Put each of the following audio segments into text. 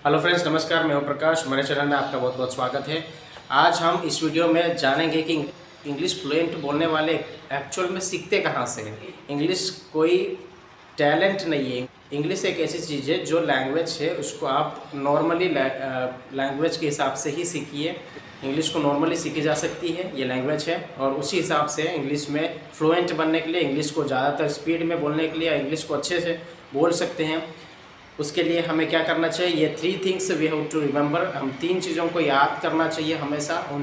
Hello friends, नमस्कार। मैं हूं प्रकाश। मेरे चैनल में आपका बहुत बहुत स्वागत है। आज हम इस वीडियो में जानेंगे कि इंग्लिश फ्लुएंट बोलने वाले एक्चुअल में सीखते कहाँ से हैं। इंग्लिश कोई टैलेंट नहीं है। इंग्लिश एक ऐसी चीज़ है जो लैंग्वेज है, उसको आप नॉर्मली लैंग्वेज के हिसाब से ही सीखिए। इंग्लिश को नॉर्मली सीखी जा सकती है, ये लैंग्वेज है, और उसी हिसाब से इंग्लिश में फ्लुएंट बनने के लिए, इंग्लिश को ज़्यादातर स्पीड में बोलने के लिए, इंग्लिश को अच्छे से बोल सकते हैं, उसके लिए हमें क्या करना चाहिए। ये 3 things we have to remember. हम 3 चीज़ों को याद करना चाहिए हमेशा। उन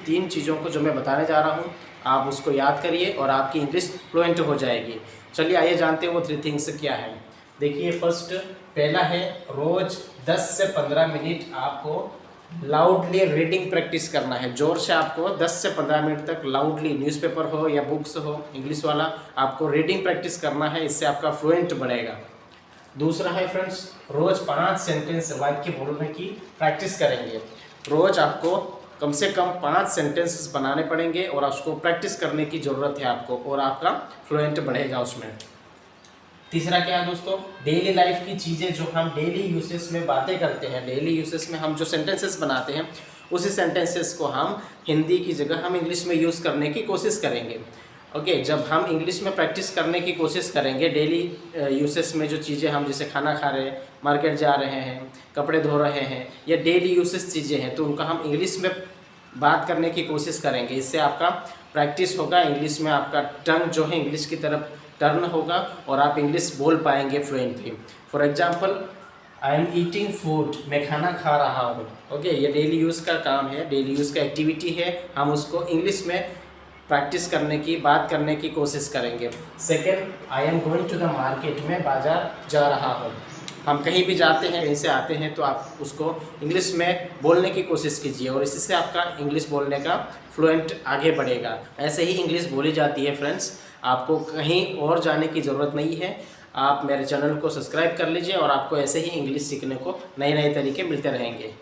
तीन चीज़ों को जो मैं बताने जा रहा हूँ, आप उसको याद करिए और आपकी इंग्लिश फ्लुएंट हो जाएगी। चलिए आइए जानते हैं वो 3 थिंग्स क्या है। देखिए, फर्स्ट पहला है, रोज़ 10 से 15 मिनट आपको लाउडली रीडिंग प्रैक्टिस करना है। ज़ोर से आपको 10 से 15 मिनट तक लाउडली, न्यूज़पेपर हो या बुक्स हो इंग्लिश वाला, आपको रीडिंग प्रैक्टिस करना है। इससे आपका फ्लुएंट बढ़ेगा। दूसरा है फ्रेंड्स, रोज़ 5 सेंटेंस वाक्य बोलने की प्रैक्टिस करेंगे। रोज़ आपको कम से कम 5 सेंटेंसेस बनाने पड़ेंगे और उसको प्रैक्टिस करने की ज़रूरत है आपको, और आपका फ्लुएंट बढ़ेगा उसमें। तीसरा क्या है दोस्तों, डेली लाइफ की चीज़ें जो हम डेली यूसेस में बातें करते हैं, डेली यूसेस में हम जो सेंटेंसेस बनाते हैं, उसी सेंटेंसेस को हम हिंदी की जगह हम इंग्लिश में यूज़ करने की कोशिश करेंगे। ओके, जब हम इंग्लिश में प्रैक्टिस करने की कोशिश करेंगे डेली यूसेस में, जो चीज़ें हम जैसे खाना खा रहे हैं, मार्केट जा रहे हैं, कपड़े धो रहे हैं, या डेली यूसेस चीज़ें हैं, तो उनका हम इंग्लिश में बात करने की कोशिश करेंगे। इससे आपका प्रैक्टिस होगा, इंग्लिश में आपका टर्न जो है इंग्लिश की तरफ टर्न होगा और आप इंग्लिश बोल पाएंगे fluently. For example, I am eating food, मैं खाना खा रहा हूँ। ओके, ये डेली यूज़ का काम है, डेली यूज़ का एक्टिविटी है। हम उसको इंग्लिश में प्रैक्टिस करने की, बात करने की कोशिश करेंगे। Second, I am going to the market, मैं बाज़ार जा रहा हूँ। हम कहीं भी जाते हैं, कहीं से आते हैं, तो आप उसको इंग्लिश में बोलने की कोशिश कीजिए और इसी से आपका इंग्लिश बोलने का फ्लुएंट आगे बढ़ेगा। ऐसे ही इंग्लिश बोली जाती है फ्रेंड्स, आपको कहीं और जाने की ज़रूरत नहीं है। आप मेरे चैनल को सब्सक्राइब कर लीजिए और आपको ऐसे ही इंग्लिश सीखने को नए नए तरीके मिलते रहेंगे।